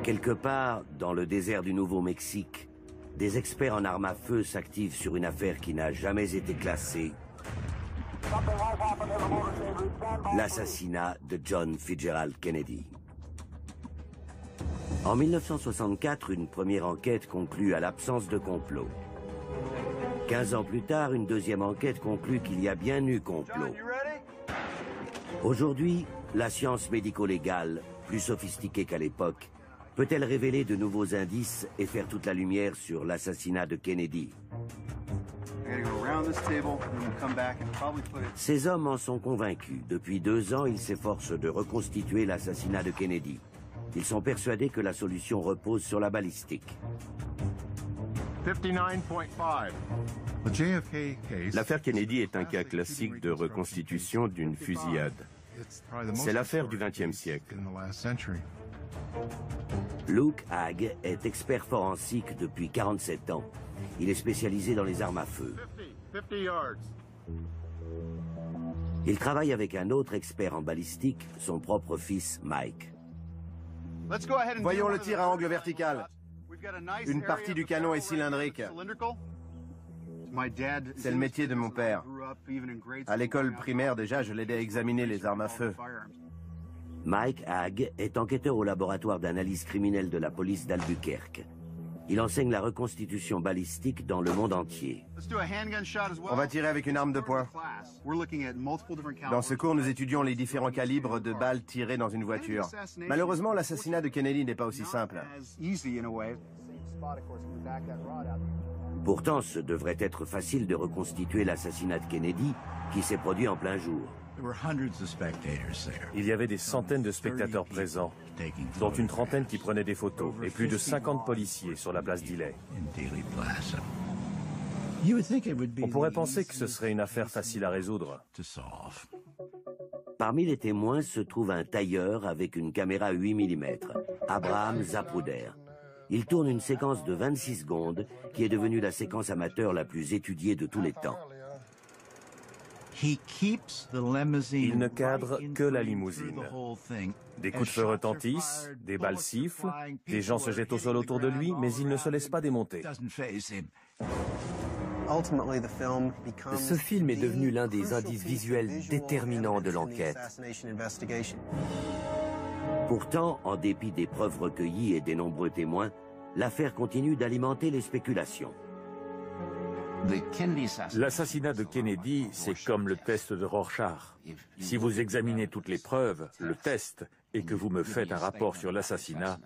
Quelque part, dans le désert du Nouveau-Mexique, des experts en armes à feu s'activent sur une affaire qui n'a jamais été classée. L'assassinat de John Fitzgerald Kennedy. En 1964, une première enquête conclut à l'absence de complot. 15 ans plus tard, une deuxième enquête conclut qu'il y a bien eu complot. Aujourd'hui, la science médico-légale, plus sophistiquée qu'à l'époque, peut-elle révéler de nouveaux indices et faire toute la lumière sur l'assassinat de Kennedy? Ces hommes en sont convaincus. Depuis 2 ans, ils s'efforcent de reconstituer l'assassinat de Kennedy. Ils sont persuadés que la solution repose sur la balistique. 59.5. L'affaire Kennedy est un cas classique de reconstitution d'une fusillade. C'est l'affaire du XXe siècle. Luke Hague est expert forensique depuis 47 ans. Il est spécialisé dans les armes à feu. 50 yards. Il travaille avec un autre expert en balistique, son propre fils Mike. Voyons le tir à angle vertical. Une partie du canon est cylindrique. C'est le métier de mon père. À l'école primaire déjà, je l'aidais à examiner les armes à feu. Mike Hague est enquêteur au laboratoire d'analyse criminelle de la police d'Albuquerque. Il enseigne la reconstitution balistique dans le monde entier. On va tirer avec une arme de poing. Dans ce cours, nous étudions les différents calibres de balles tirées dans une voiture. Malheureusement, l'assassinat de Kennedy n'est pas aussi simple. Pourtant, ce devrait être facile de reconstituer l'assassinat de Kennedy qui s'est produit en plein jour. Il y avait des centaines de spectateurs présents, dont une trentaine qui prenaient des photos, et plus de 50 policiers sur la place Dealey. On pourrait penser que ce serait une affaire facile à résoudre. Parmi les témoins se trouve un tailleur avec une caméra 8 mm, Abraham Zapruder. Il tourne une séquence de 26 secondes qui est devenue la séquence amateur la plus étudiée de tous les temps. Il ne cadre que la limousine. Des coups de feu retentissent, des balles sifflent, des gens se jettent au sol autour de lui, mais il ne se laisse pas démonter. Ce film est devenu l'un des indices visuels déterminants de l'enquête. Pourtant, en dépit des preuves recueillies et des nombreux témoins, l'affaire continue d'alimenter les spéculations. L'assassinat de Kennedy, c'est comme le test de Rorschach. Si vous examinez toutes les preuves, le test, et que vous me faites un rapport sur l'assassinat,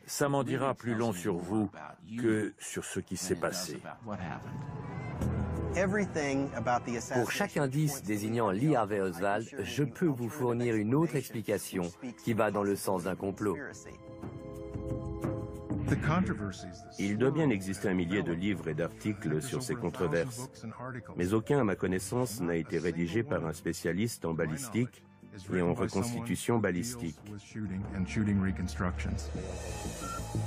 ça m'en dira plus long sur vous que sur ce qui s'est passé. Pour chaque indice désignant Lee Harvey Oswald, je peux vous fournir une autre explication qui va dans le sens d'un complot. Il doit bien exister un millier de livres et d'articles sur ces controverses, mais aucun, à ma connaissance, n'a été rédigé par un spécialiste en balistique et en reconstitution balistique.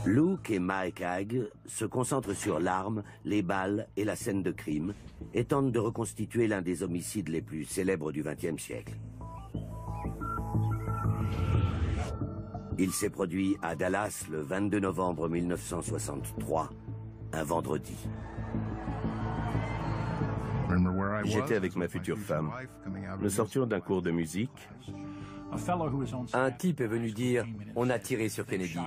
Luke et Mike Hague se concentrent sur l'arme, les balles et la scène de crime et tentent de reconstituer l'un des homicides les plus célèbres du XXe siècle. Il s'est produit à Dallas le 22 novembre 1963, un vendredi. J'étais avec ma future femme. Nous sortions d'un cours de musique. Un type est venu dire « On a tiré sur Kennedy ».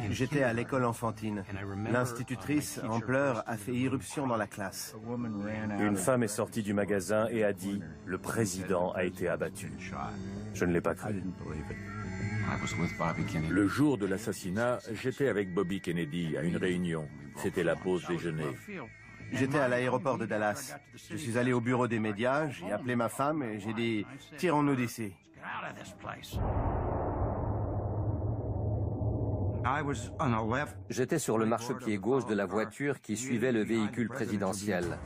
J'étais à l'école enfantine. L'institutrice, en pleurs, a fait irruption dans la classe. Une femme est sortie du magasin et a dit « Le président a été abattu ». Je ne l'ai pas cru. Le jour de l'assassinat, j'étais avec Bobby Kennedy à une réunion. C'était la pause déjeuner. J'étais à l'aéroport de Dallas. Je suis allé au bureau des médias, j'ai appelé ma femme et j'ai dit « Tirons-nous d'ici ». J'étais sur le marchepied gauche de la voiture qui suivait le véhicule présidentiel.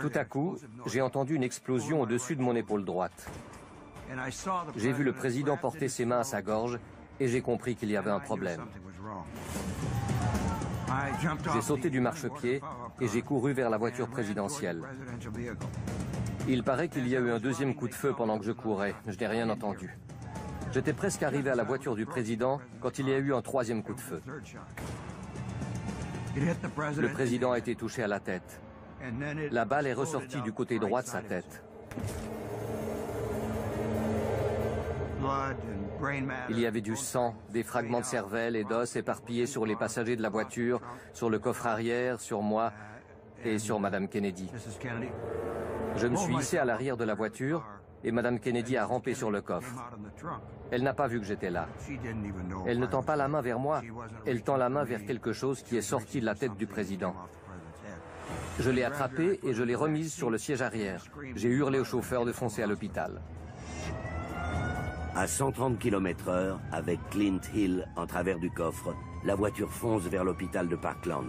Tout à coup, j'ai entendu une explosion au-dessus de mon épaule droite. J'ai vu le président porter ses mains à sa gorge et j'ai compris qu'il y avait un problème. J'ai sauté du marchepied et j'ai couru vers la voiture présidentielle. Il paraît qu'il y a eu un deuxième coup de feu pendant que je courais. Je n'ai rien entendu. J'étais presque arrivé à la voiture du président quand il y a eu un troisième coup de feu. Le président a été touché à la tête. La balle est ressortie du côté droit de sa tête. Il y avait du sang, des fragments de cervelle et d'os éparpillés sur les passagers de la voiture, sur le coffre arrière, sur moi et sur Madame Kennedy. Je me suis hissé à l'arrière de la voiture et Madame Kennedy a rampé sur le coffre. Elle n'a pas vu que j'étais là. Elle ne tend pas la main vers moi, elle tend la main vers quelque chose qui est sorti de la tête du président. Je l'ai attrapée et je l'ai remise sur le siège arrière. J'ai hurlé au chauffeur de foncer à l'hôpital. À 130 km/h, avec Clint Hill en travers du coffre, la voiture fonce vers l'hôpital de Parkland.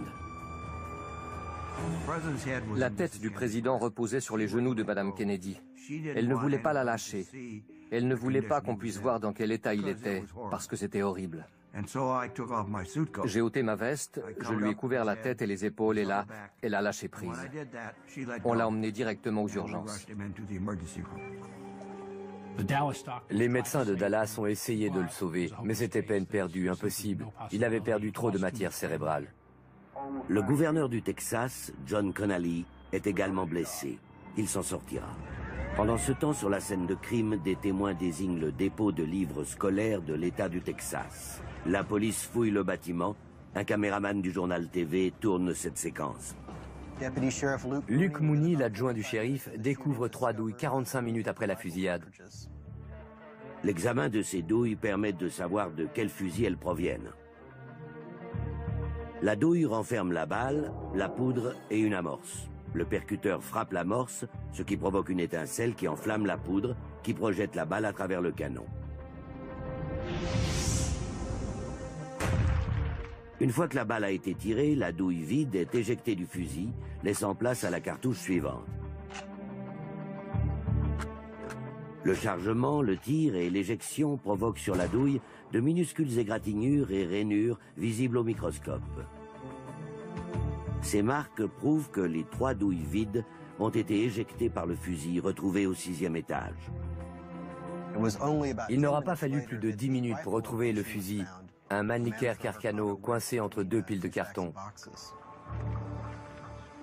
La tête du président reposait sur les genoux de Madame Kennedy. Elle ne voulait pas la lâcher. Elle ne voulait pas qu'on puisse voir dans quel état il était, parce que c'était horrible. J'ai ôté ma veste, je lui ai couvert la tête et les épaules, et là, elle a lâché prise. On l'a emmené directement aux urgences. Les médecins de Dallas ont essayé de le sauver, mais c'était peine perdue, impossible. Il avait perdu trop de matière cérébrale. Le gouverneur du Texas, John Connally, est également blessé. Il s'en sortira. Pendant ce temps, sur la scène de crime, des témoins désignent le dépôt de livres scolaires de l'État du Texas. La police fouille le bâtiment. Un caméraman du journal TV tourne cette séquence. Luke Mooney, l'adjoint du shérif, découvre 3 douilles 45 minutes après la fusillade. L'examen de ces douilles permet de savoir de quel fusil elles proviennent. La douille renferme la balle, la poudre et une amorce. Le percuteur frappe l'amorce, ce qui provoque une étincelle qui enflamme la poudre, qui projette la balle à travers le canon. Une fois que la balle a été tirée, la douille vide est éjectée du fusil, laissant place à la cartouche suivante. Le chargement, le tir et l'éjection provoquent sur la douille de minuscules égratignures et rainures visibles au microscope. Ces marques prouvent que les 3 douilles vides ont été éjectées par le fusil retrouvé au 6e étage. Il n'aura pas fallu plus de 10 minutes pour retrouver le fusil, un Mannlicher Carcano coincé entre 2 piles de carton.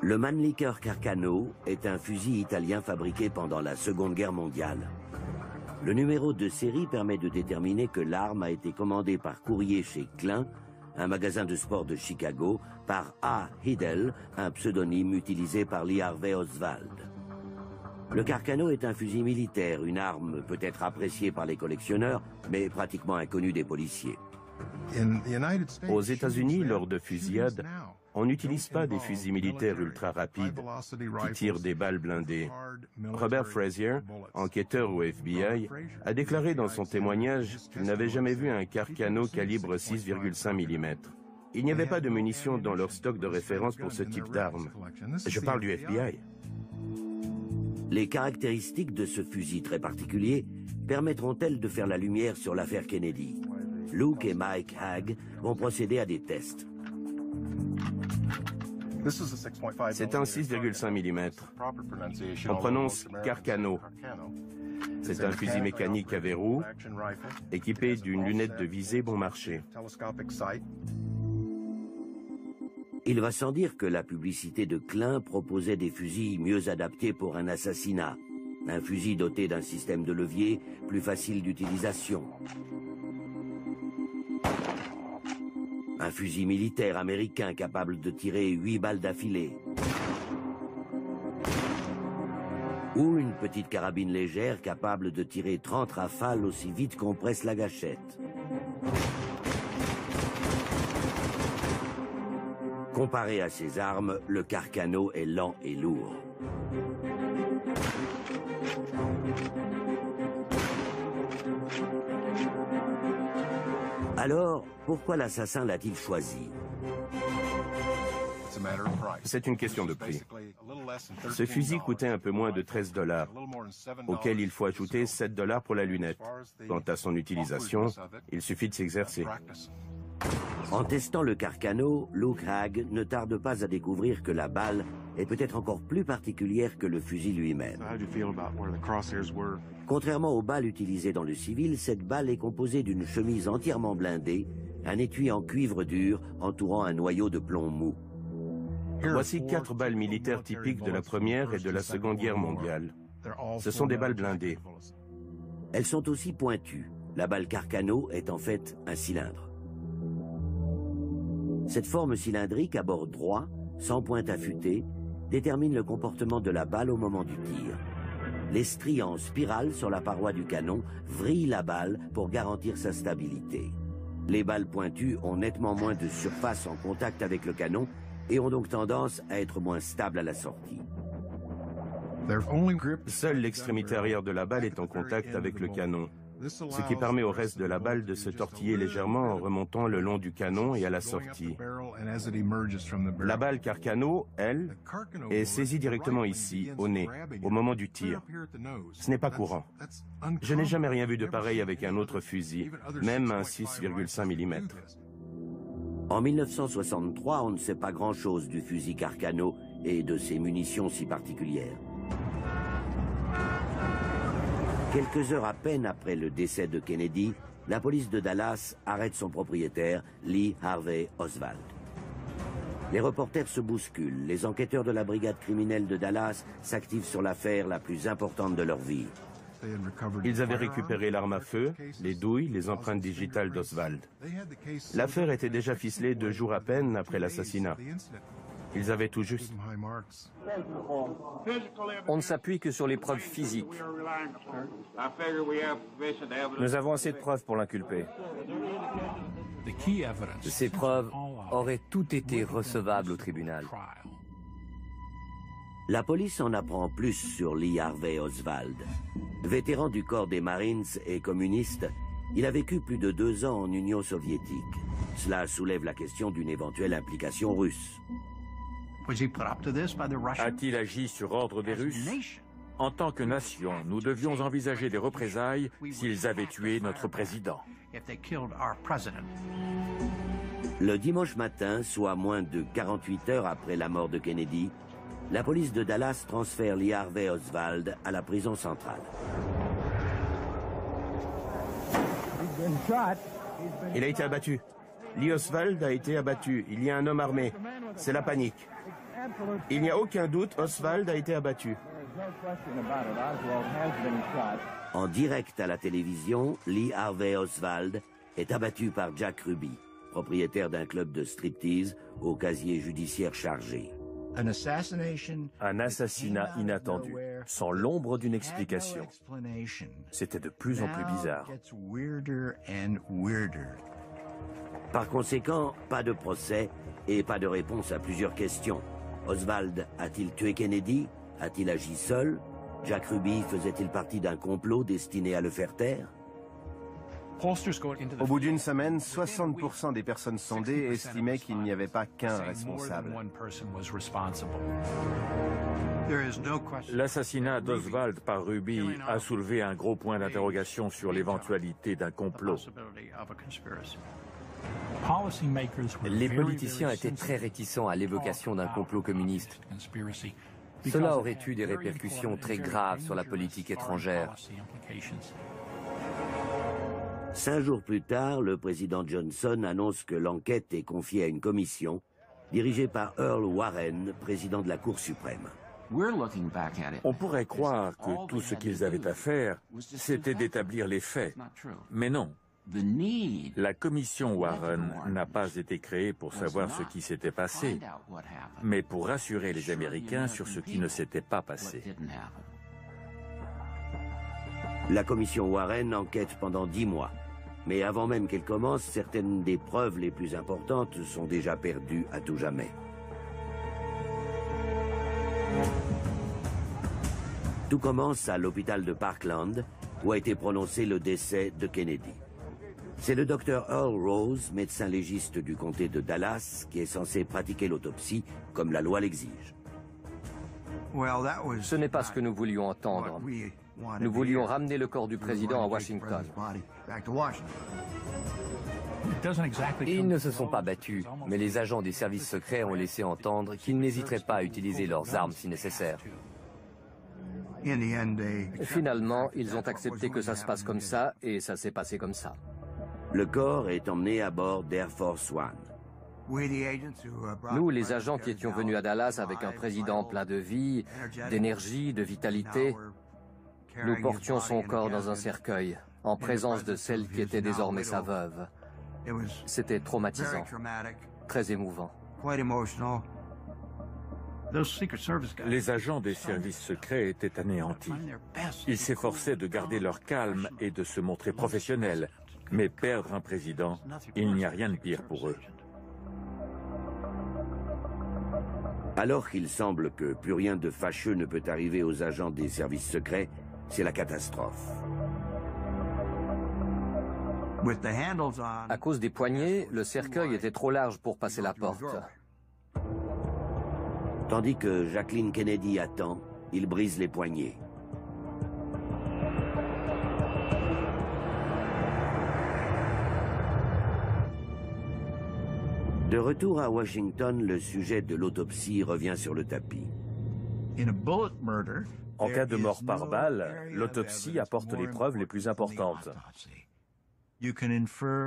Le Mannlicher Carcano est un fusil italien fabriqué pendant la Seconde Guerre mondiale. Le numéro de série permet de déterminer que l'arme a été commandée par courrier chez Klein, un magasin de sport de Chicago, par A. Hiddle, un pseudonyme utilisé par Lee Harvey Oswald. Le Carcano est un fusil militaire, une arme peut-être appréciée par les collectionneurs, mais pratiquement inconnue des policiers. Aux États-Unis, lors de fusillades, on n'utilise pas des fusils militaires ultra rapides qui tirent des balles blindées. Robert Frazier, enquêteur au FBI, a déclaré dans son témoignage qu'il n'avait jamais vu un Carcano calibre 6,5 mm. Il n'y avait pas de munitions dans leur stock de référence pour ce type d'arme. Je parle du FBI. Les caractéristiques de ce fusil très particulier permettront-elles de faire la lumière sur l'affaire Kennedy? Luke et Mike Hagg vont procéder à des tests. C'est un 6,5 mm. On prononce Carcano. C'est un fusil mécanique à verrou, équipé d'une lunette de visée bon marché. Il va sans dire que la publicité de Klein proposait des fusils mieux adaptés pour un assassinat. Un fusil doté d'un système de levier plus facile d'utilisation. Un fusil militaire américain capable de tirer 8 balles d'affilée. Ou une petite carabine légère capable de tirer 30 rafales aussi vite qu'on presse la gâchette. Comparé à ces armes, le Carcano est lent et lourd. Alors, pourquoi l'assassin l'a-t-il choisi? C'est une question de prix. Ce fusil coûtait un peu moins de 13 $, auquel il faut ajouter 7 $ pour la lunette. Quant à son utilisation, il suffit de s'exercer. En testant le Carcano, Luke Hague ne tarde pas à découvrir que la balle est peut-être encore plus particulière que le fusil lui-même. Contrairement aux balles utilisées dans le civil, cette balle est composée d'une chemise entièrement blindée, un étui en cuivre dur entourant un noyau de plomb mou. Voici 4 balles militaires typiques de la Première et de la Seconde Guerre mondiale. Ce sont des balles blindées. Elles sont aussi pointues. La balle Carcano est en fait un cylindre. Cette forme cylindrique à bord droit, sans pointe affûtée, détermine le comportement de la balle au moment du tir. Les stries en spirale sur la paroi du canon vrillent la balle pour garantir sa stabilité. Les balles pointues ont nettement moins de surface en contact avec le canon et ont donc tendance à être moins stables à la sortie. Seule l'extrémité arrière de la balle est en contact avec le canon, ce qui permet au reste de la balle de se tortiller légèrement en remontant le long du canon et à la sortie. La balle Carcano, elle, est saisie directement ici, au nez, au moment du tir. Ce n'est pas courant. Je n'ai jamais rien vu de pareil avec un autre fusil, même un 6,5 mm. En 1963, on ne sait pas grand-chose du fusil Carcano et de ses munitions si particulières. Quelques heures à peine après le décès de Kennedy, la police de Dallas arrête son propriétaire, Lee Harvey Oswald. Les reporters se bousculent, les enquêteurs de la brigade criminelle de Dallas s'activent sur l'affaire la plus importante de leur vie. Ils avaient récupéré l'arme à feu, les douilles, les empreintes digitales d'Oswald. L'affaire était déjà ficelée 2 jours à peine après l'assassinat. Ils avaient tout juste. On ne s'appuie que sur les preuves physiques. Nous avons assez de preuves pour l'inculper. Ces preuves auraient toutes été recevables au tribunal. La police en apprend plus sur Lee Harvey Oswald. Vétéran du corps des Marines et communiste, il a vécu plus de 2 ans en Union soviétique. Cela soulève la question d'une éventuelle implication russe. A-t-il agi sur ordre des Russes? En tant que nation, nous devions envisager des représailles s'ils avaient tué notre président. Le dimanche matin, soit moins de 48 heures après la mort de Kennedy, la police de Dallas transfère Lee Harvey Oswald à la prison centrale. Il a été abattu. Lee Oswald a été abattu. Il y a un homme armé. C'est la panique. Il n'y a aucun doute, Oswald a été abattu. En direct à la télévision, Lee Harvey Oswald est abattu par Jack Ruby, propriétaire d'un club de striptease au casier judiciaire chargé. Un assassinat inattendu, sans l'ombre d'une explication. C'était de plus en plus bizarre. Par conséquent, pas de procès et pas de réponse à plusieurs questions. Oswald a-t-il tué Kennedy? A-t-il agi seul? Jack Ruby faisait-il partie d'un complot destiné à le faire taire? Au bout d'une semaine, 60% des personnes sondées estimaient qu'il n'y avait pas qu'un responsable. L'assassinat d'Oswald par Ruby a soulevé un gros point d'interrogation sur l'éventualité d'un complot. Les politiciens étaient très réticents à l'évocation d'un complot communiste. Cela aurait eu des répercussions très graves sur la politique étrangère. 5 jours plus tard, le président Johnson annonce que l'enquête est confiée à une commission dirigée par Earl Warren, président de la Cour suprême. On pourrait croire que tout ce qu'ils avaient à faire, c'était d'établir les faits. Mais non. La commission Warren n'a pas été créée pour savoir ce qui s'était passé, mais pour rassurer les Américains sur ce qui ne s'était pas passé. La commission Warren enquête pendant 10 mois. Mais avant même qu'elle commence, certaines des preuves les plus importantes sont déjà perdues à tout jamais. Tout commence à l'hôpital de Parkland, où a été prononcé le décès de Kennedy. C'est le docteur Earl Rose, médecin légiste du comté de Dallas, qui est censé pratiquer l'autopsie comme la loi l'exige. Ce n'est pas ce que nous voulions entendre. Nous voulions ramener le corps du président à Washington. Ils ne se sont pas battus, mais les agents des services secrets ont laissé entendre qu'ils n'hésiteraient pas à utiliser leurs armes si nécessaire. Finalement, ils ont accepté que ça se passe comme ça, et ça s'est passé comme ça. Le corps est emmené à bord d'Air Force One. Nous, les agents qui étions venus à Dallas avec un président plein de vie, d'énergie, de vitalité, nous portions son corps dans un cercueil, en présence de celle qui était désormais sa veuve. C'était traumatisant, très émouvant. Les agents des services secrets étaient anéantis. Ils s'efforçaient de garder leur calme et de se montrer professionnels. Mais perdre un président, il n'y a rien de pire pour eux. Alors qu'il semble que plus rien de fâcheux ne peut arriver aux agents des services secrets, c'est la catastrophe. À cause des poignées, le cercueil était trop large pour passer la porte. Tandis que Jacqueline Kennedy attend, il brise les poignées. De retour à Washington, le sujet de l'autopsie revient sur le tapis. En cas de mort par balle, l'autopsie apporte les preuves les plus importantes.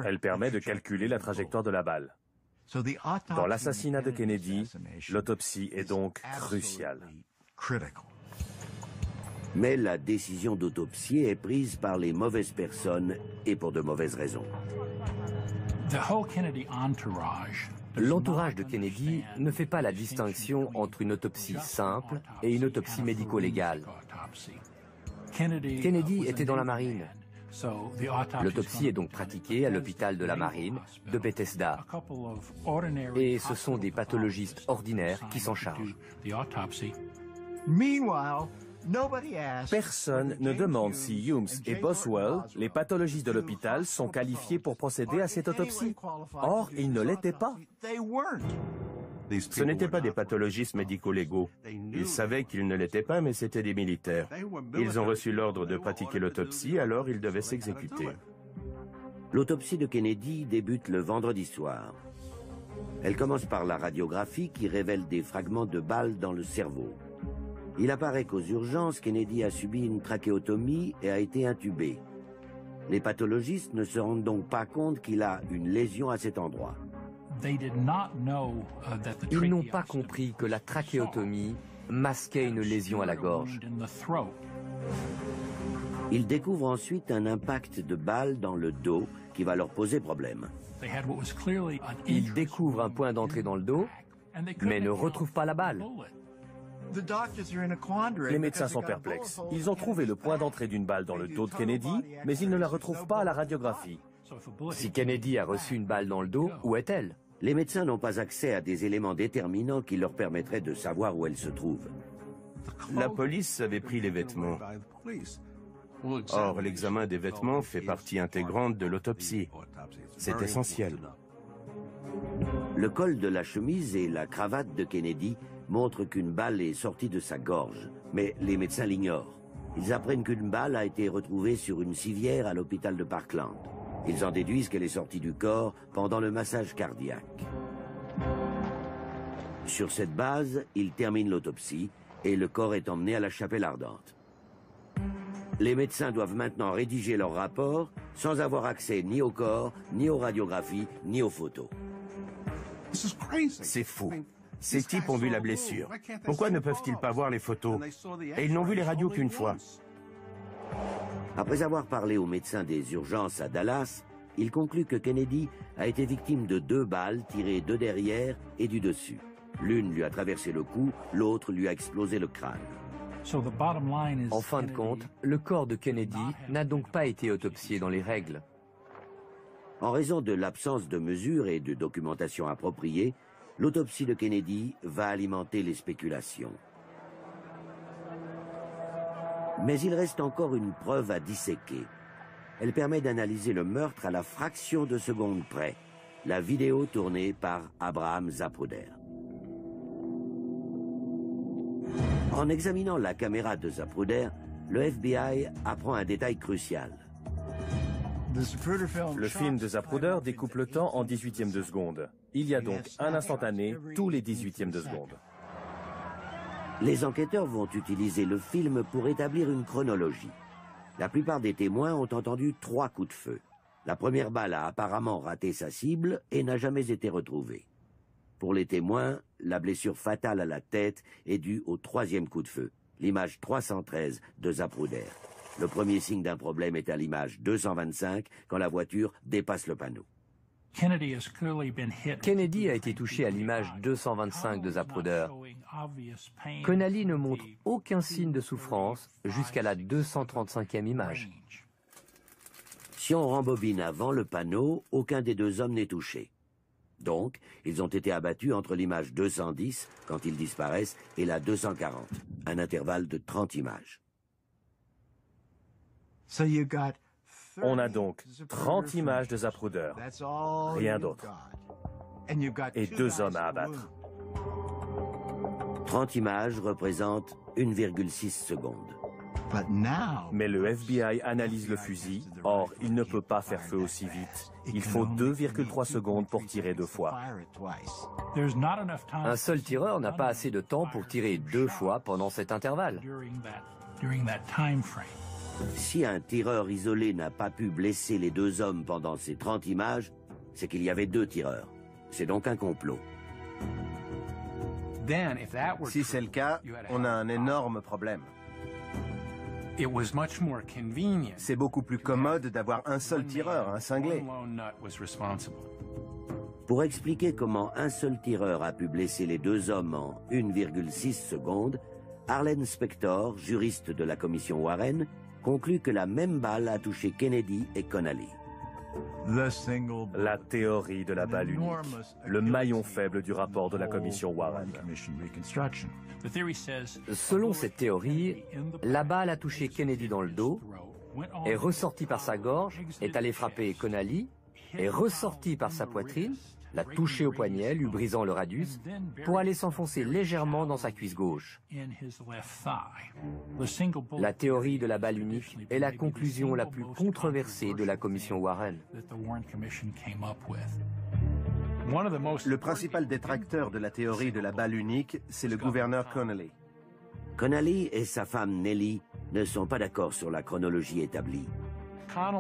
Elle permet de calculer la trajectoire de la balle. Dans l'assassinat de Kennedy, l'autopsie est donc cruciale. Mais la décision d'autopsie est prise par les mauvaises personnes et pour de mauvaises raisons. L'entourage de Kennedy ne fait pas la distinction entre une autopsie simple et une autopsie médico-légale. Kennedy était dans la marine. L'autopsie est donc pratiquée à l'hôpital de la marine de Bethesda. Et ce sont des pathologistes ordinaires qui s'en chargent. Personne ne demande si Humes et Boswell, les pathologistes de l'hôpital, sont qualifiés pour procéder à cette autopsie. Or, ils ne l'étaient pas. Ce n'étaient pas des pathologistes médico-légaux. Ils savaient qu'ils ne l'étaient pas, mais c'étaient des militaires. Ils ont reçu l'ordre de pratiquer l'autopsie, alors ils devaient s'exécuter. L'autopsie de Kennedy débute le vendredi soir. Elle commence par la radiographie qui révèle des fragments de balles dans le cerveau. Il apparaît qu'aux urgences, Kennedy a subi une trachéotomie et a été intubé. Les pathologistes ne se rendent donc pas compte qu'il a une lésion à cet endroit. Ils n'ont pas compris que la trachéotomie masquait une lésion à la gorge. Ils découvrent ensuite un impact de balle dans le dos qui va leur poser problème. Ils découvrent un point d'entrée dans le dos, mais ne retrouvent pas la balle. Les médecins sont perplexes. Ils ont trouvé le point d'entrée d'une balle dans le dos de Kennedy, mais ils ne la retrouvent pas à la radiographie. Si Kennedy a reçu une balle dans le dos, où est-elle? Les médecins n'ont pas accès à des éléments déterminants qui leur permettraient de savoir où elle se trouve. La police avait pris les vêtements. Or, l'examen des vêtements fait partie intégrante de l'autopsie. C'est essentiel. Le col de la chemise et la cravate de Kennedy montrent qu'une balle est sortie de sa gorge, mais les médecins l'ignorent. Ils apprennent qu'une balle a été retrouvée sur une civière à l'hôpital de Parkland. Ils en déduisent qu'elle est sortie du corps pendant le massage cardiaque. Sur cette base, ils terminent l'autopsie et le corps est emmené à la chapelle ardente. Les médecins doivent maintenant rédiger leur rapport sans avoir accès ni au corps, ni aux radiographies, ni aux photos. C'est fou. Ces types ont vu la blessure. Pourquoi ne peuvent-ils pas voir les photos? Et ils n'ont vu les radios qu'une fois. Après avoir parlé aux médecins des urgences à Dallas, il conclut que Kennedy a été victime de 2 balles tirées de derrière et du dessus. L'une lui a traversé le cou, l'autre lui a explosé le crâne. En fin de compte, le corps de Kennedy n'a donc pas été autopsié dans les règles. En raison de l'absence de mesures et de documentation appropriée, l'autopsie de Kennedy va alimenter les spéculations. Mais il reste encore une preuve à disséquer. Elle permet d'analyser le meurtre à la fraction de seconde près. La vidéo tournée par Abraham Zapruder. En examinant la caméra de Zapruder, le FBI apprend un détail crucial. Le film de Zapruder découpe le temps en 18e de seconde. Il y a donc un instantané tous les 18e de seconde. Les enquêteurs vont utiliser le film pour établir une chronologie. La plupart des témoins ont entendu 3 coups de feu. La première balle a apparemment raté sa cible et n'a jamais été retrouvée. Pour les témoins, la blessure fatale à la tête est due au 3e coup de feu, l'image 313 de Zapruder. Le premier signe d'un problème est à l'image 225 quand la voiture dépasse le panneau. Kennedy a été touché à l'image 225 de Zapruder. Connally ne montre aucun signe de souffrance jusqu'à la 235e image. Si on rembobine avant le panneau, aucun des 2 hommes n'est touché. Donc, ils ont été abattus entre l'image 210, quand ils disparaissent, et la 240, un intervalle de 30 images. On a donc 30 images de Zapruder, rien d'autre, et 2 hommes à abattre. 30 images représentent 1,6 secondes. Mais le FBI analyse le fusil, or il ne peut pas faire feu aussi vite. Il faut 2,3 secondes pour tirer 2 fois. Un seul tireur n'a pas assez de temps pour tirer 2 fois pendant cet intervalle. Si un tireur isolé n'a pas pu blesser les 2 hommes pendant ces 30 images, c'est qu'il y avait 2 tireurs. C'est donc un complot. Si c'est le cas, on a un énorme problème. C'est beaucoup plus commode d'avoir un seul tireur, un cinglé. Pour expliquer comment un seul tireur a pu blesser les 2 hommes en 1,6 secondes, Arlen Spector, juriste de la commission Warren, conclut que la même balle a touché Kennedy et Connally. La théorie de la balle unique, le maillon faible du rapport de la commission Warren. Selon cette théorie, la balle a touché Kennedy dans le dos, est ressortie par sa gorge, est allée frapper Connally, est ressortie par sa poitrine, l'a touché au poignet, lui brisant le radius, pour aller s'enfoncer légèrement dans sa cuisse gauche. La théorie de la balle unique est la conclusion la plus controversée de la commission Warren. Le principal détracteur de la théorie de la balle unique, c'est le gouverneur Connally. Connally et sa femme Nellie ne sont pas d'accord sur la chronologie établie.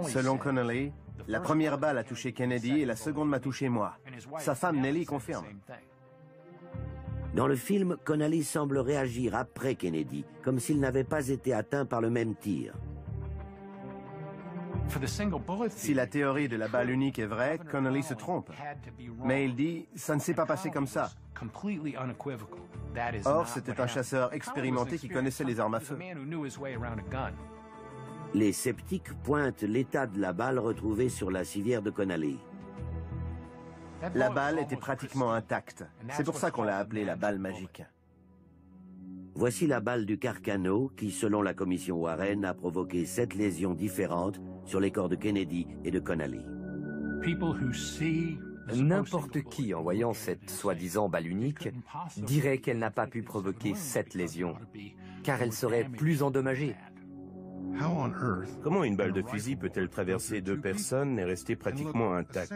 Selon Connally, la première balle a touché Kennedy et la seconde m'a touché moi. Sa femme Nellie confirme. Dans le film, Connally semble réagir après Kennedy, comme s'il n'avait pas été atteint par le même tir. Si la théorie de la balle unique est vraie, Connally se trompe. Mais il dit « ça ne s'est pas passé comme ça ». Or, c'était un chasseur expérimenté qui connaissait les armes à feu. Les sceptiques pointent l'état de la balle retrouvée sur la civière de Connally. La balle était pratiquement intacte. C'est pour ça qu'on l'a appelée la balle magique. Voici la balle du Carcano qui, selon la commission Warren, a provoqué 7 lésions différentes sur les corps de Kennedy et de Connally. N'importe qui, en voyant cette soi-disant balle unique, dirait qu'elle n'a pas pu provoquer 7 lésions, car elle serait plus endommagée. Comment une balle de fusil peut-elle traverser 2 personnes et rester pratiquement intacte?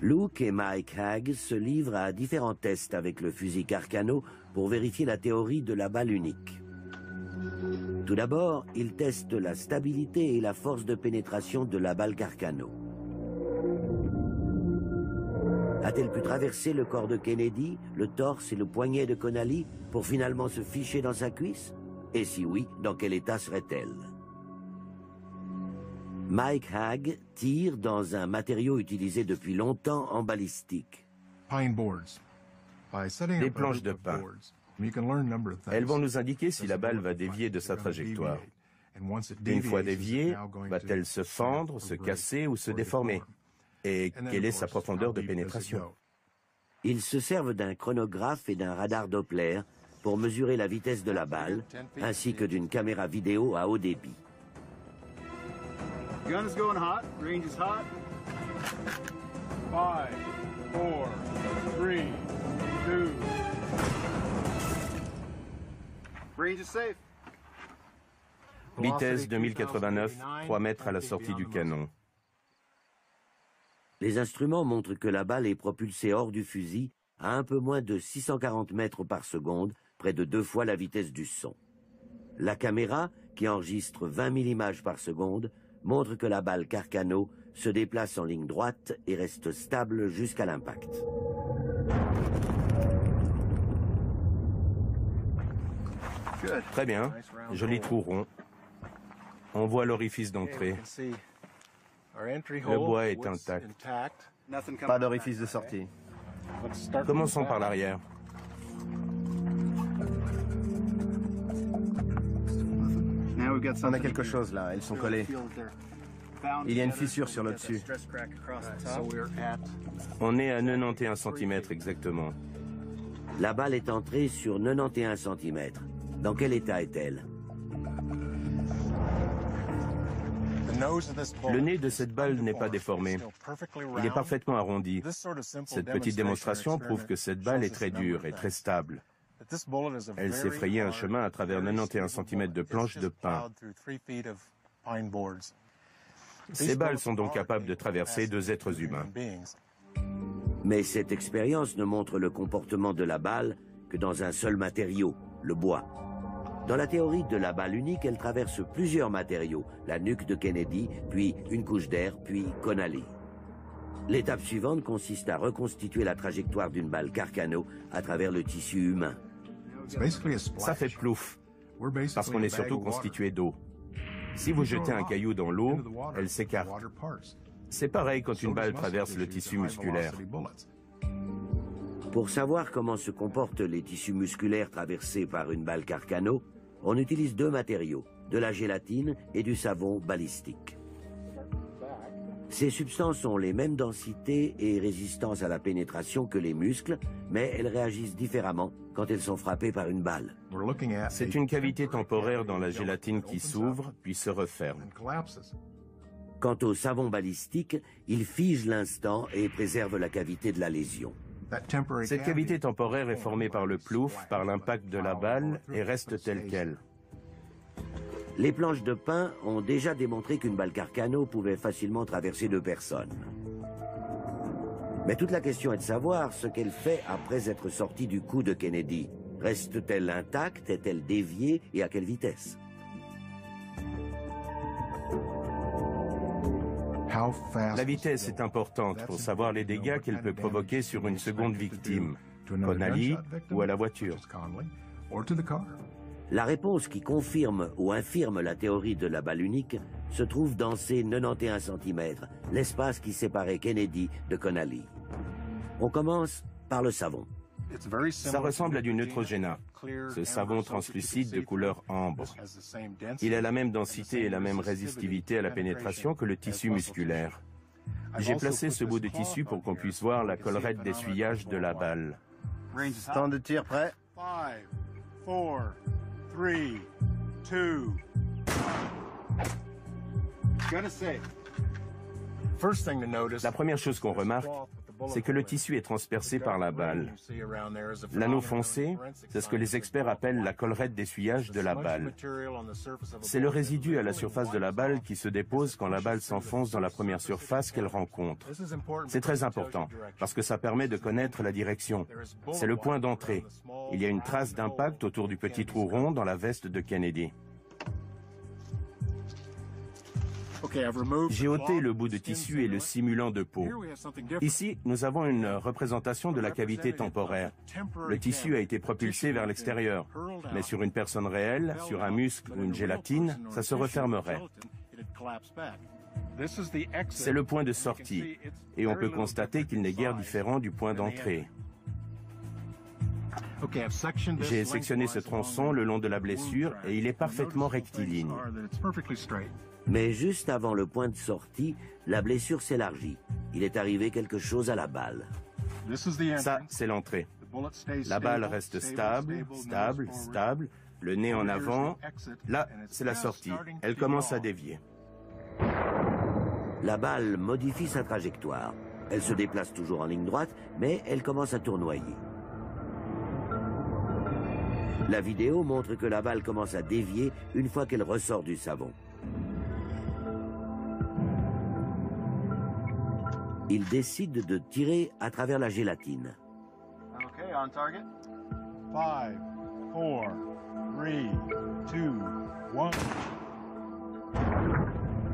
Luke et Mike Hague se livrent à différents tests avec le fusil Carcano pour vérifier la théorie de la balle unique. Tout d'abord, ils testent la stabilité et la force de pénétration de la balle Carcano. A-t-elle pu traverser le corps de Kennedy, le torse et le poignet de Connally pour finalement se ficher dans sa cuisse? Et si oui, dans quel état serait-elle? Mike Hague tire dans un matériau utilisé depuis longtemps en balistique. Des planches de pin. Elles vont nous indiquer si la balle va dévier de sa trajectoire. Une fois déviée, va-t-elle se fendre, se casser ou se déformer? Et quelle est sa profondeur de pénétration? Ils se servent d'un chronographe et d'un radar Doppler pour mesurer la vitesse de la balle, ainsi que d'une caméra vidéo à haut débit. Gun is going hot. Range is hot. 5, 4, 3, 2. Range is safe. Vitesse 2089, 3 mètres à la sortie du canon. Les instruments montrent que la balle est propulsée hors du fusil à un peu moins de 640 mètres par seconde, près de 2 fois la vitesse du son. La caméra, qui enregistre 20 000 images par seconde, montre que la balle Carcano se déplace en ligne droite et reste stable jusqu'à l'impact. Très bien, joli trou rond. On voit l'orifice d'entrée. Le bois est intact. Pas d'orifice de sortie. Commençons par l'arrière. On a quelque chose là, elles sont collées. Il y a une fissure sur le dessus. On est à 91 cm exactement. La balle est entrée sur 91 cm. Dans quel état est-elle? Le nez de cette balle n'est pas déformé. Il est parfaitement arrondi. Cette petite démonstration prouve que cette balle est très dure et très stable. Elle s'est frayé un chemin à travers 91 cm de planches de pin. Ces balles sont donc capables de traverser 2 êtres humains. Mais cette expérience ne montre le comportement de la balle que dans un seul matériau, le bois. Dans la théorie de la balle unique, elle traverse plusieurs matériaux, la nuque de Kennedy, puis une couche d'air, puis Connally. L'étape suivante consiste à reconstituer la trajectoire d'une balle Carcano à travers le tissu humain. Ça fait plouf, parce qu'on est surtout constitué d'eau. Si vous jetez un caillou dans l'eau, elle s'écarte. C'est pareil quand une balle traverse le tissu musculaire. Pour savoir comment se comportent les tissus musculaires traversés par une balle Carcano, on utilise 2 matériaux, de la gélatine et du savon balistique. Ces substances ont les mêmes densités et résistances à la pénétration que les muscles, mais elles réagissent différemment quand elles sont frappées par une balle. C'est une cavité temporaire dans la gélatine qui s'ouvre puis se referme. Quant au savon balistique, il fige l'instant et préserve la cavité de la lésion. Cette cavité temporaire est formée par le plouf, par l'impact de la balle et reste telle qu'elle. Les planches de pin ont déjà démontré qu'une balle Carcano pouvait facilement traverser 2 personnes. Mais toute la question est de savoir ce qu'elle fait après être sortie du cou de Kennedy. Reste-t-elle intacte? Est-elle déviée? Et à quelle vitesse? La vitesse est importante pour savoir les dégâts qu'elle peut provoquer sur une seconde victime, Connally ou à la voiture. La réponse qui confirme ou infirme la théorie de la balle unique se trouve dans ces 91 cm, l'espace qui séparait Kennedy de Connally. On commence par le savon. Ça ressemble à du Neutrogena, ce savon translucide de couleur ambre. Il a la même densité et la même résistivité à la pénétration que le tissu musculaire. J'ai placé ce bout de tissu pour qu'on puisse voir la collerette d'essuyage de la balle. Temps de tir prêt. 5, 4, 3, 2. La première chose qu'on remarque, c'est que le tissu est transpercé par la balle. L'anneau foncé, c'est ce que les experts appellent la collerette d'essuyage de la balle. C'est le résidu à la surface de la balle qui se dépose quand la balle s'enfonce dans la première surface qu'elle rencontre. C'est très important, parce que ça permet de connaître la direction. C'est le point d'entrée. Il y a une trace d'impact autour du petit trou rond dans la veste de Kennedy. J'ai ôté le bout de tissu et le simulant de peau. Ici, nous avons une représentation de la cavité temporaire. Le tissu a été propulsé vers l'extérieur, mais sur une personne réelle, sur un muscle ou une gélatine, ça se refermerait. C'est le point de sortie, et on peut constater qu'il n'est guère différent du point d'entrée. J'ai sectionné ce tronçon le long de la blessure et il est parfaitement rectiligne. Mais juste avant le point de sortie, la blessure s'élargit. Il est arrivé quelque chose à la balle. Ça, c'est l'entrée. La balle reste stable, stable, stable, le nez en avant. Là, c'est la sortie. Elle commence à dévier. La balle modifie sa trajectoire. Elle se déplace toujours en ligne droite, mais elle commence à tournoyer. La vidéo montre que la balle commence à dévier une fois qu'elle ressort du savon. Il décide de tirer à travers la gélatine. Okay, on target. 5, 4, 3, 2, 1.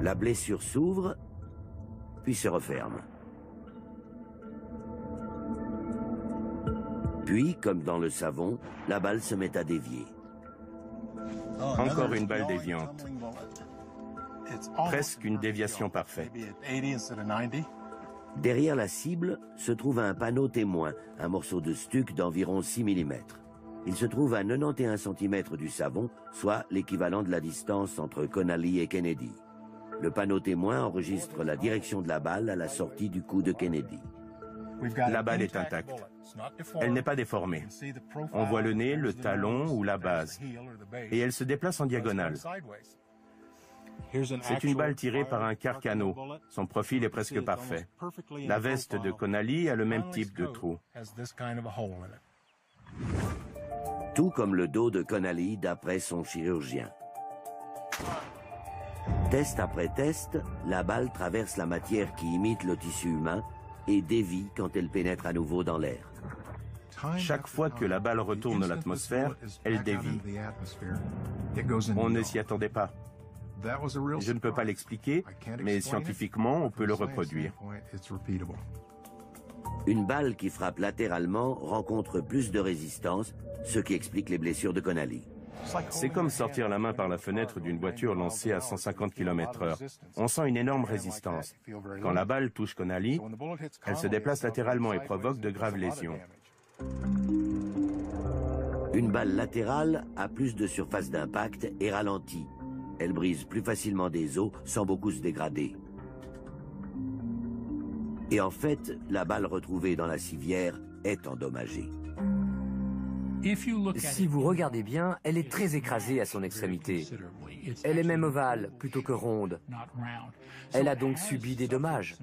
La blessure s'ouvre, puis se referme. Puis, comme dans le savon, la balle se met à dévier. Encore une balle déviante. Presque une déviation parfaite. Derrière la cible se trouve un panneau témoin, un morceau de stuc d'environ 6 mm. Il se trouve à 91 cm du savon, soit l'équivalent de la distance entre Connally et Kennedy. Le panneau témoin enregistre la direction de la balle à la sortie du coup de Kennedy. La balle est intacte. Elle n'est pas déformée. On voit le nez, le talon ou la base. Et elle se déplace en diagonale. C'est une balle tirée par un Carcano. Son profil est presque parfait. La veste de Connally a le même type de trou. Tout comme le dos de Connally d'après son chirurgien. Test après test, la balle traverse la matière qui imite le tissu humain et dévie quand elle pénètre à nouveau dans l'air. Chaque fois que la balle retourne l'atmosphère, elle dévie. On ne s'y attendait pas. Je ne peux pas l'expliquer, mais scientifiquement, on peut le reproduire. Une balle qui frappe latéralement rencontre plus de résistance, ce qui explique les blessures de Connally. C'est comme sortir la main par la fenêtre d'une voiture lancée à 150 km/h. On sent une énorme résistance. Quand la balle touche Connally, elle se déplace latéralement et provoque de graves lésions. Une balle latérale a plus de surface d'impact et ralentit. Elle brise plus facilement des os sans beaucoup se dégrader. Et en fait, la balle retrouvée dans la civière est endommagée. Si vous regardez bien, elle est très écrasée à son extrémité. Elle est même ovale plutôt que ronde. Elle a donc subi des dommages.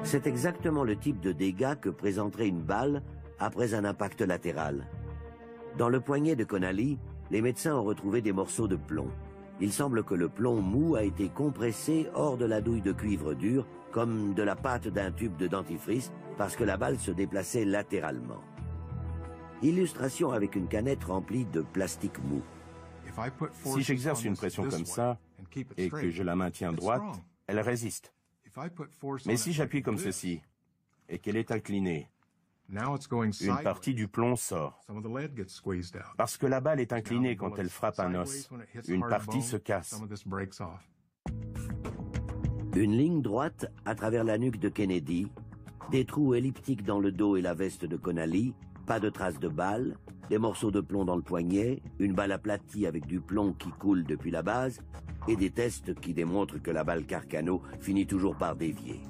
C'est exactement le type de dégâts que présenterait une balle après un impact latéral. Dans le poignet de Connally, les médecins ont retrouvé des morceaux de plomb. Il semble que le plomb mou a été compressé hors de la douille de cuivre dur, comme de la pâte d'un tube de dentifrice, parce que la balle se déplaçait latéralement. Illustration avec une canette remplie de plastique mou. Si j'exerce une pression comme ça et que je la maintiens droite, elle résiste. Mais si j'appuie comme ceci et qu'elle est inclinée, une partie du plomb sort. Parce que la balle est inclinée quand elle frappe un os. Une partie se casse. Une ligne droite à travers la nuque de Kennedy, des trous elliptiques dans le dos et la veste de Connally, pas de traces de balles, des morceaux de plomb dans le poignet, une balle aplatie avec du plomb qui coule depuis la base, et des tests qui démontrent que la balle Carcano finit toujours par dévier.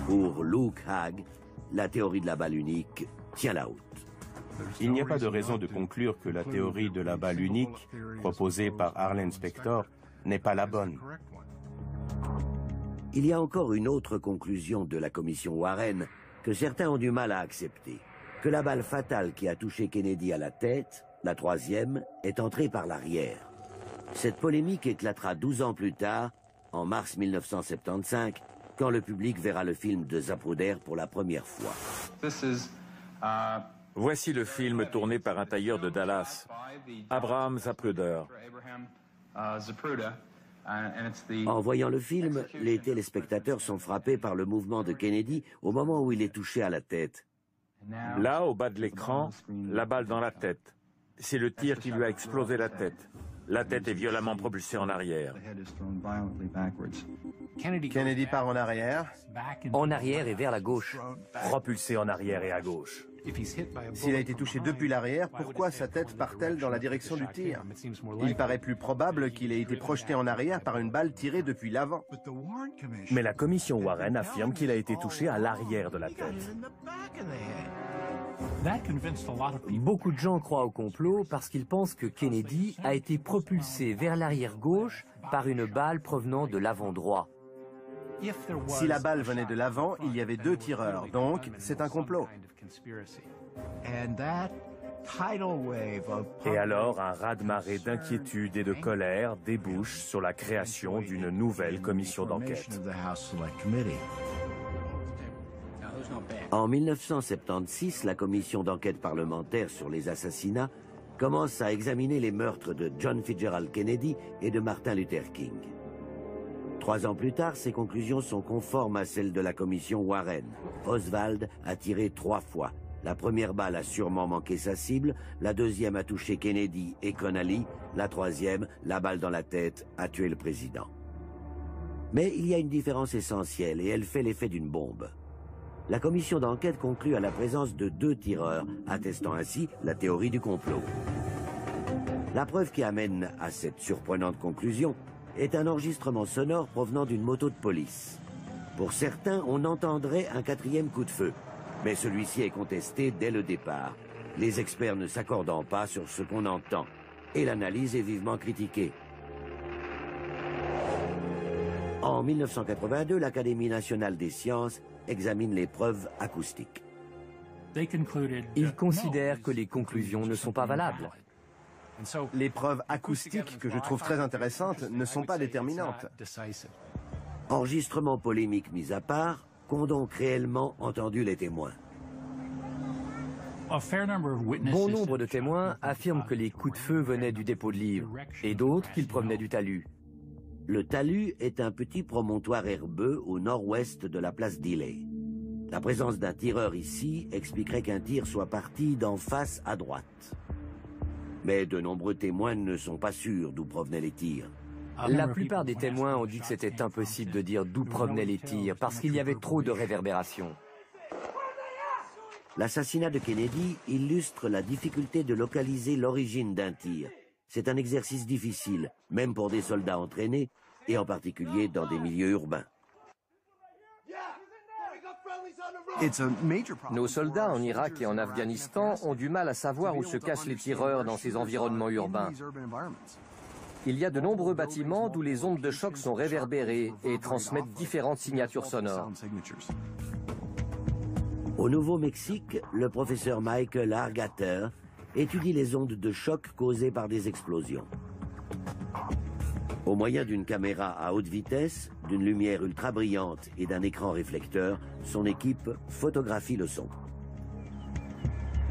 Pour Luke Hague, la théorie de la balle unique tient la route. Il n'y a pas de raison de conclure que la théorie de la balle unique, proposée par Arlen Spector, n'est pas la bonne. Il y a encore une autre conclusion de la commission Warren que certains ont du mal à accepter. Que la balle fatale qui a touché Kennedy à la tête, la troisième, est entrée par l'arrière. Cette polémique éclatera 12 ans plus tard, en mars 1975, quand le public verra le film de Zapruder pour la première fois. Voici le film tourné par un tailleur de Dallas, Abraham Zapruder. En voyant le film, les téléspectateurs sont frappés par le mouvement de Kennedy au moment où il est touché à la tête. Là, au bas de l'écran, la balle dans la tête. C'est le tir qui lui a explosé la tête. La tête est violemment propulsée en arrière. Kennedy part en arrière. En arrière et vers la gauche. Propulsé en arrière et à gauche. S'il a été touché depuis l'arrière, pourquoi sa tête part-elle dans la direction du tir? Il paraît plus probable qu'il ait été projeté en arrière par une balle tirée depuis l'avant. Mais la commission Warren affirme qu'il a été touché à l'arrière de la tête. Beaucoup de gens croient au complot parce qu'ils pensent que Kennedy a été propulsé vers l'arrière gauche par une balle provenant de l'avant droit. Si la balle venait de l'avant, il y avait deux tireurs, donc c'est un complot. Et alors, un raz-de-marée d'inquiétude et de colère débouche sur la création d'une nouvelle commission d'enquête. En 1976, la commission d'enquête parlementaire sur les assassinats commence à examiner les meurtres de John Fitzgerald Kennedy et de Martin Luther King. 3 ans plus tard, ces conclusions sont conformes à celles de la commission Warren. Oswald a tiré 3 fois. La première balle a sûrement manqué sa cible, la deuxième a touché Kennedy et Connally, la troisième, la balle dans la tête, a tué le président. Mais il y a une différence essentielle et elle fait l'effet d'une bombe. La commission d'enquête conclut à la présence de 2 tireurs, attestant ainsi la théorie du complot. La preuve qui amène à cette surprenante conclusion est un enregistrement sonore provenant d'une moto de police. Pour certains, on entendrait un 4e coup de feu, mais celui-ci est contesté dès le départ, les experts ne s'accordant pas sur ce qu'on entend, et l'analyse est vivement critiquée. En 1982, l'Académie nationale des sciences examine les preuves acoustiques. Ils considèrent que les conclusions ne sont pas valables. Les preuves acoustiques, que je trouve très intéressantes, ne sont pas déterminantes. Enregistrement polémique mis à part, qu'ont donc réellement entendu les témoins? Bon nombre de témoins affirment que les coups de feu venaient du dépôt de livres, et d'autres qu'ils provenaient du talus. Le talus est un petit promontoire herbeux au nord-ouest de la place d'Ely. La présence d'un tireur ici expliquerait qu'un tir soit parti d'en face à droite. Mais de nombreux témoins ne sont pas sûrs d'où provenaient les tirs. La plupart des témoins ont dit que c'était impossible de dire d'où provenaient les tirs parce qu'il y avait trop de réverbération. L'assassinat de Kennedy illustre la difficulté de localiser l'origine d'un tir. C'est un exercice difficile, même pour des soldats entraînés, et en particulier dans des milieux urbains. Nos soldats en Irak et en Afghanistan ont du mal à savoir où se cachent les tireurs dans ces environnements urbains. Il y a de nombreux bâtiments d'où les ondes de choc sont réverbérées et transmettent différentes signatures sonores. Au Nouveau-Mexique, le professeur Michael Argater étudie les ondes de choc causées par des explosions. Au moyen d'une caméra à haute vitesse, d'une lumière ultra brillante et d'un écran réflecteur, son équipe photographie le son.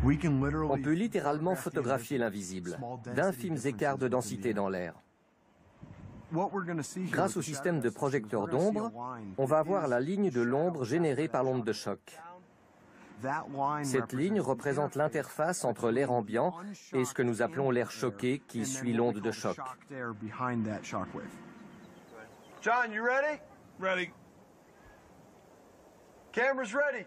On peut littéralement photographier l'invisible, d'infimes écarts de densité dans l'air. Grâce au système de projecteur d'ombre, on va voir la ligne de l'ombre générée par l'onde de choc. Cette ligne représente l'interface entre l'air ambiant et ce que nous appelons l'air choqué qui suit l'onde de choc. John, you ready? Ready. Camera's ready.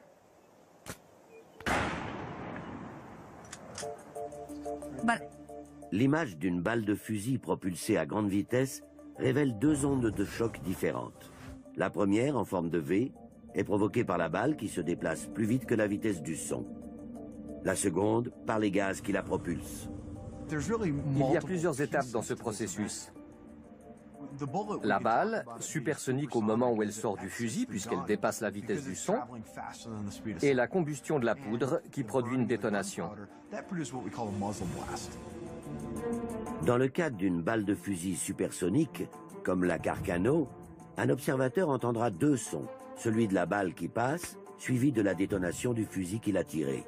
L'image d'une balle de fusil propulsée à grande vitesse révèle 2 ondes de choc différentes. La première, en forme de V, est provoquée par la balle qui se déplace plus vite que la vitesse du son. La seconde, par les gaz qui la propulsent. Il y a plusieurs étapes dans ce processus. La balle, supersonique au moment où elle sort du fusil puisqu'elle dépasse la vitesse du son, et la combustion de la poudre qui produit une détonation. Dans le cas d'une balle de fusil supersonique, comme la Carcano, un observateur entendra 2 sons, celui de la balle qui passe, suivi de la détonation du fusil qui l'a tiré.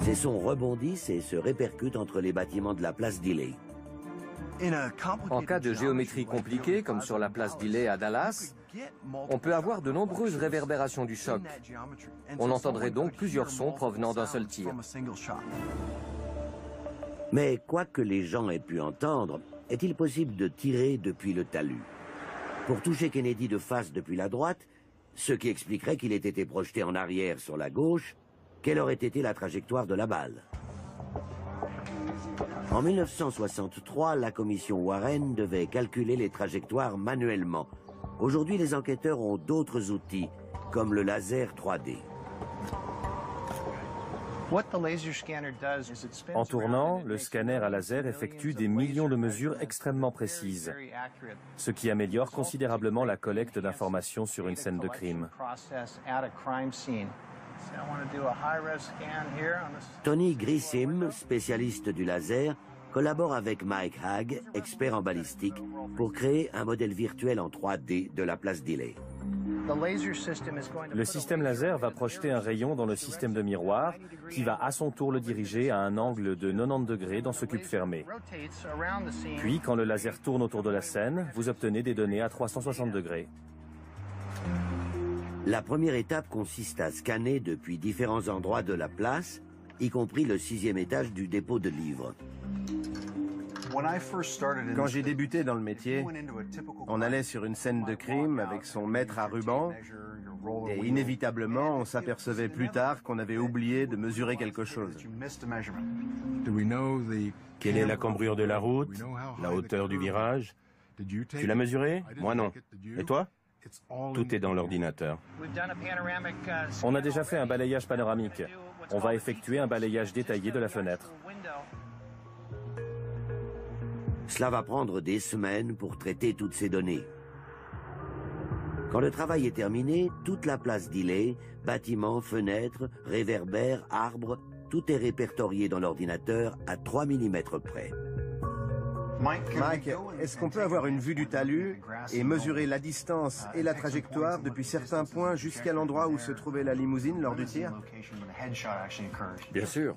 Ces sons rebondissent et se répercutent entre les bâtiments de la place d'Ely. En cas de géométrie compliquée, comme sur la place d'Ely à Dallas, on peut avoir de nombreuses réverbérations du choc. On entendrait donc plusieurs sons provenant d'un seul tir. Mais quoi que les gens aient pu entendre, est-il possible de tirer depuis le talus? Pour toucher Kennedy de face depuis la droite, ce qui expliquerait qu'il ait été projeté en arrière sur la gauche, quelle aurait été la trajectoire de la balle? En 1963, la commission Warren devait calculer les trajectoires manuellement. Aujourd'hui, les enquêteurs ont d'autres outils, comme le laser 3D. En tournant, le scanner à laser effectue des millions de mesures extrêmement précises, ce qui améliore considérablement la collecte d'informations sur une scène de crime. Tony Grissim, spécialiste du laser, collabore avec Mike Hag, expert en balistique, pour créer un modèle virtuel en 3D de la place Dealey. Le système laser va projeter un rayon dans le système de miroir qui va à son tour le diriger à un angle de 90 degrés dans ce cube fermé. Puis, quand le laser tourne autour de la scène, vous obtenez des données à 360 degrés. La première étape consiste à scanner depuis différents endroits de la place, y compris le 6e étage du dépôt de livres. Quand j'ai débuté dans le métier, on allait sur une scène de crime avec son mètre à ruban et inévitablement on s'apercevait plus tard qu'on avait oublié de mesurer quelque chose. Quelle est la cambrure de la route? La hauteur du virage? Tu l'as mesuré? Moi non. Et toi? Tout est dans l'ordinateur. On a déjà fait un balayage panoramique. On va effectuer un balayage détaillé de la fenêtre. Cela va prendre des semaines pour traiter toutes ces données. Quand le travail est terminé, toute la place Dealey, bâtiments, fenêtres, réverbères, arbres, tout est répertorié dans l'ordinateur à 3 mm près. Mike, est-ce qu'on peut avoir une vue du talus et mesurer la distance et la trajectoire depuis certains points jusqu'à l'endroit où se trouvait la limousine lors du tir? Bien sûr.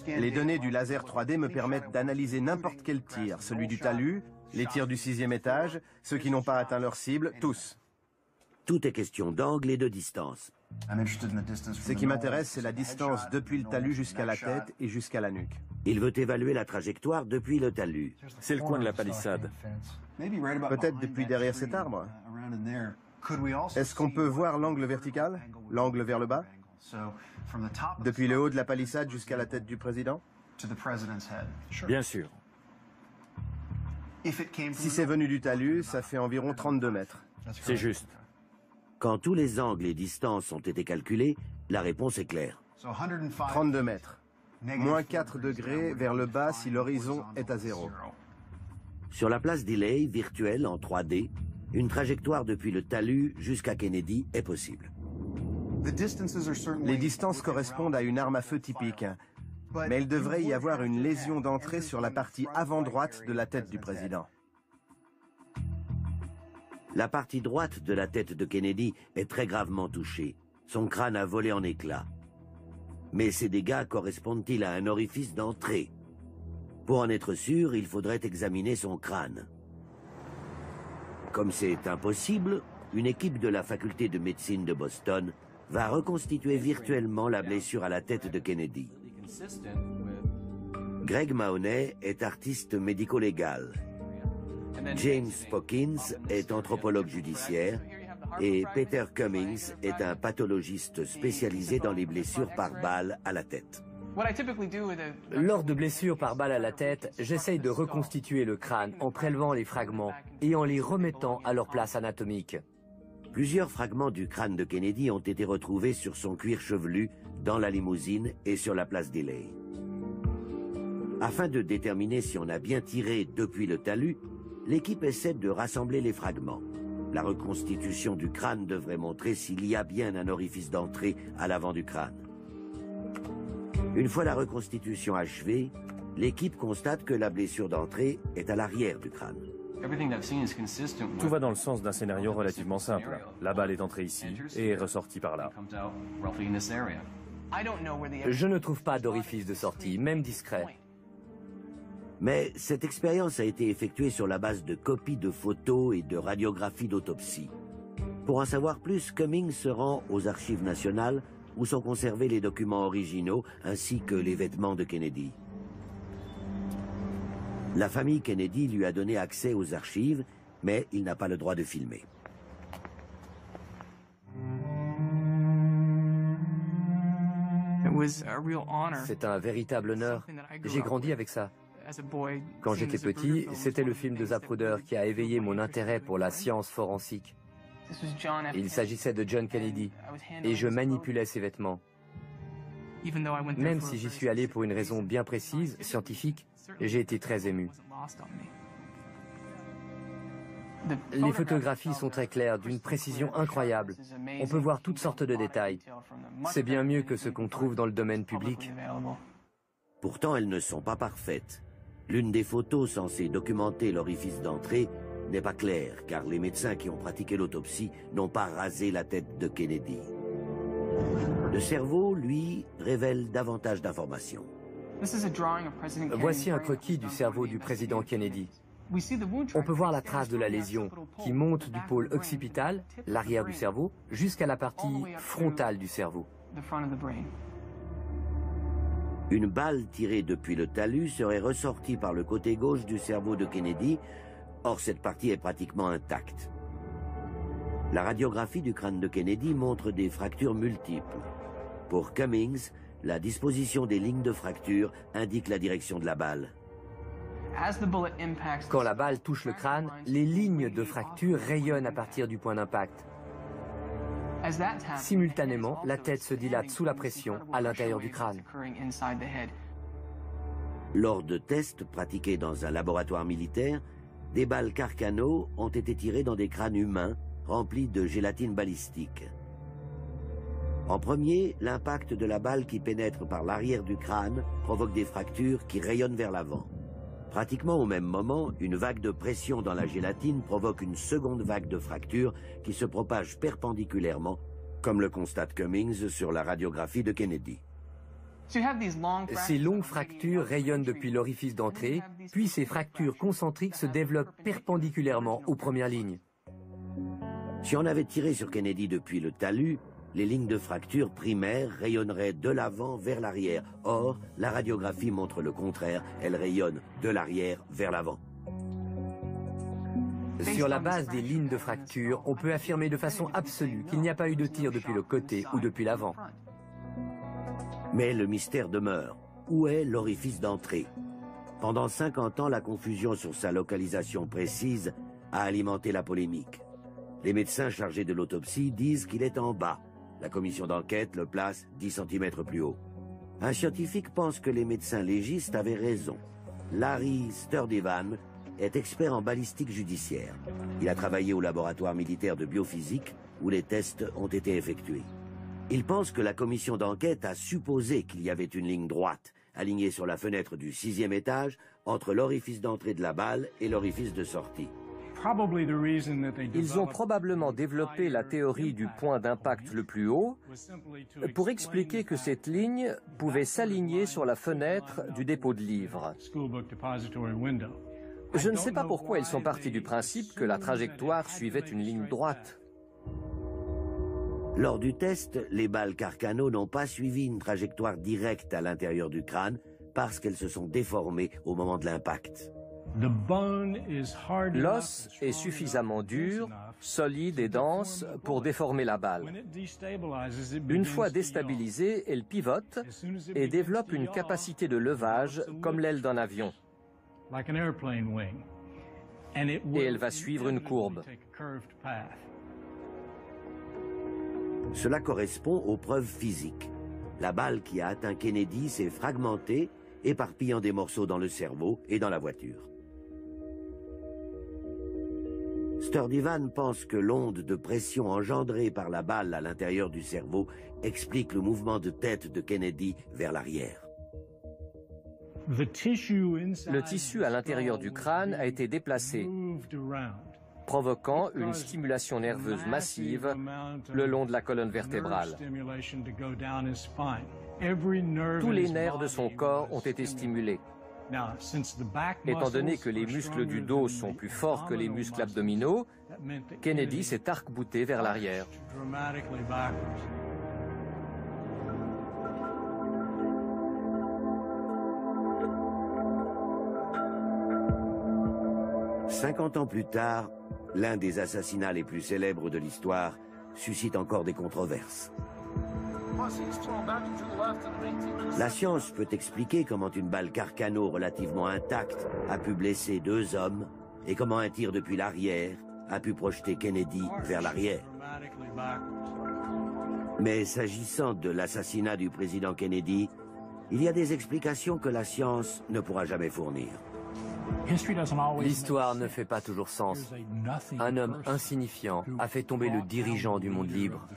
Les données du laser 3D me permettent d'analyser n'importe quel tir, celui du talus, les tirs du 6e étage, ceux qui n'ont pas atteint leur cible, tous. Tout est question d'angle et de distance. Ce qui m'intéresse, c'est la distance depuis le talus jusqu'à la tête et jusqu'à la nuque. Il veut évaluer la trajectoire depuis le talus. C'est le coin de la palissade. Peut-être depuis derrière cet arbre. Est-ce qu'on peut voir l'angle vertical, l'angle vers le bas? Depuis le haut de la palissade jusqu'à la tête du président? Bien sûr. Si c'est venu du talus, ça fait environ 32 mètres. C'est juste. Quand tous les angles et distances ont été calculés, la réponse est claire. 32 mètres. Moins 4 degrés vers le bas si l'horizon est à 0. Sur la place Dealey, virtuelle en 3D, une trajectoire depuis le talus jusqu'à Kennedy est possible. Les distances correspondent à une arme à feu typique, mais il devrait y avoir une lésion d'entrée sur la partie avant-droite de la tête du président. La partie droite de la tête de Kennedy est très gravement touchée. Son crâne a volé en éclats. Mais ces dégâts correspondent-ils à un orifice d'entrée? Pour en être sûr, il faudrait examiner son crâne. Comme c'est impossible, une équipe de la faculté de médecine de Boston va reconstituer virtuellement la blessure à la tête de Kennedy. Greg Mahoney est artiste médico-légal. James Pockins est anthropologue judiciaire et Peter Cummings est un pathologiste spécialisé dans les blessures par balle à la tête. Lors de blessures par balle à la tête, j'essaye de reconstituer le crâne en prélevant les fragments et en les remettant à leur place anatomique. Plusieurs fragments du crâne de Kennedy ont été retrouvés sur son cuir chevelu, dans la limousine et sur la place Dealey. Afin de déterminer si on a bien tiré depuis le talus, l'équipe essaie de rassembler les fragments. La reconstitution du crâne devrait montrer s'il y a bien un orifice d'entrée à l'avant du crâne. Une fois la reconstitution achevée, l'équipe constate que la blessure d'entrée est à l'arrière du crâne. Tout va dans le sens d'un scénario relativement simple. La balle est entrée ici et est ressortie par là. Je ne trouve pas d'orifice de sortie, même discret. Mais cette expérience a été effectuée sur la base de copies de photos et de radiographies d'autopsie. Pour en savoir plus, Cummings se rend aux archives nationales où sont conservés les documents originaux ainsi que les vêtements de Kennedy. La famille Kennedy lui a donné accès aux archives, mais il n'a pas le droit de filmer. C'est un véritable honneur. J'ai grandi avec ça. Quand j'étais petit, c'était le film de Zapruder qui a éveillé mon intérêt pour la science forensique. Il s'agissait de John Kennedy, et je manipulais ses vêtements. Même si j'y suis allé pour une raison bien précise, scientifique, j'ai été très ému. Les photographies sont très claires, d'une précision incroyable. On peut voir toutes sortes de détails. C'est bien mieux que ce qu'on trouve dans le domaine public. Pourtant, elles ne sont pas parfaites. L'une des photos censées documenter l'orifice d'entrée n'est pas claire, car les médecins qui ont pratiqué l'autopsie n'ont pas rasé la tête de Kennedy. Le cerveau, lui, révèle davantage d'informations. Voici un croquis du cerveau du président Kennedy. On peut voir la trace de la lésion qui monte du pôle occipital, l'arrière du cerveau, jusqu'à la partie frontale du cerveau. Une balle tirée depuis le talus serait ressortie par le côté gauche du cerveau de Kennedy. Or, cette partie est pratiquement intacte. La radiographie du crâne de Kennedy montre des fractures multiples. Pour Cummings, la disposition des lignes de fracture indique la direction de la balle. Quand la balle touche le crâne, les lignes de fracture rayonnent à partir du point d'impact. Simultanément, la tête se dilate sous la pression à l'intérieur du crâne. Lors de tests pratiqués dans un laboratoire militaire, des balles Carcano ont été tirées dans des crânes humains remplis de gélatine balistique. En premier, l'impact de la balle qui pénètre par l'arrière du crâne provoque des fractures qui rayonnent vers l'avant. Pratiquement au même moment, une vague de pression dans la gélatine provoque une seconde vague de fractures qui se propage perpendiculairement, comme le constate Cummings sur la radiographie de Kennedy. Ces longues fractures rayonnent depuis l'orifice d'entrée, puis ces fractures concentriques se développent perpendiculairement aux premières lignes. Si on avait tiré sur Kennedy depuis le talus, les lignes de fracture primaires rayonneraient de l'avant vers l'arrière. Or, la radiographie montre le contraire, elles rayonnent de l'arrière vers l'avant. Sur la base des lignes de fracture, on peut affirmer de façon absolue qu'il n'y a pas eu de tir depuis le côté ou depuis l'avant. Mais le mystère demeure. Où est l'orifice d'entrée? Pendant 50 ans, la confusion sur sa localisation précise a alimenté la polémique. Les médecins chargés de l'autopsie disent qu'il est en bas. La commission d'enquête le place 10 cm plus haut. Un scientifique pense que les médecins légistes avaient raison. Larry Sturtevant est expert en balistique judiciaire. Il a travaillé au laboratoire militaire de biophysique où les tests ont été effectués. Il pense que la commission d'enquête a supposé qu'il y avait une ligne droite, alignée sur la fenêtre du 6e étage, entre l'orifice d'entrée de la balle et l'orifice de sortie. Ils ont probablement développé la théorie du point d'impact le plus haut pour expliquer que cette ligne pouvait s'aligner sur la fenêtre du dépôt de livres. Je ne sais pas pourquoi ils sont partis du principe que la trajectoire suivait une ligne droite. Lors du test, les balles Carcano n'ont pas suivi une trajectoire directe à l'intérieur du crâne parce qu'elles se sont déformées au moment de l'impact. L'os est suffisamment dur, solide et dense pour déformer la balle. Une fois déstabilisée, elle pivote et développe une capacité de levage comme l'aile d'un avion. Et elle va suivre une courbe. Cela correspond aux preuves physiques. La balle qui a atteint Kennedy s'est fragmentée, éparpillant des morceaux dans le cerveau et dans la voiture. Sturtevant pense que l'onde de pression engendrée par la balle à l'intérieur du cerveau explique le mouvement de tête de Kennedy vers l'arrière. Le tissu à l'intérieur du crâne a été déplacé, provoquant une stimulation nerveuse massive le long de la colonne vertébrale. Tous les nerfs de son corps ont été stimulés. Étant donné que les muscles du dos sont plus forts que les muscles abdominaux, Kennedy s'est arc-bouté vers l'arrière. « 50 ans plus tard, l'un des assassinats les plus célèbres de l'histoire suscite encore des controverses. La science peut expliquer comment une balle Carcano relativement intacte a pu blesser 2 hommes et comment un tir depuis l'arrière a pu projeter Kennedy vers l'arrière. Mais s'agissant de l'assassinat du président Kennedy, il y a des explications que la science ne pourra jamais fournir. L'histoire ne fait pas toujours sens. Un homme insignifiant a fait tomber le dirigeant du monde libre.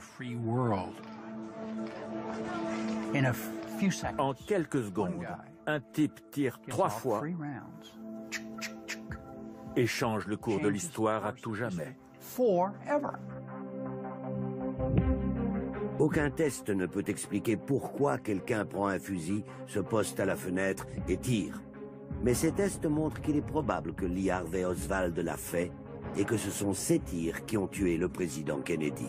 En quelques secondes, un type tire 3 fois et change le cours de l'histoire à tout jamais. Aucun test ne peut expliquer pourquoi quelqu'un prend un fusil, se poste à la fenêtre et tire. Mais ces tests montrent qu'il est probable que Lee Harvey Oswald l'a fait et que ce sont ces tirs qui ont tué le président Kennedy.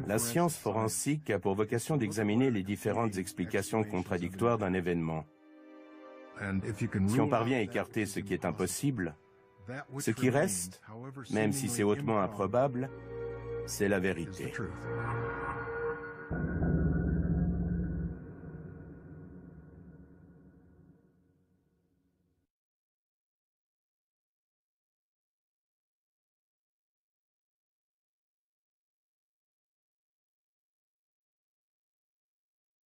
La science forensique a pour vocation d'examiner les différentes explications contradictoires d'un événement. Si on parvient à écarter ce qui est impossible, ce qui reste, même si c'est hautement improbable, c'est la vérité.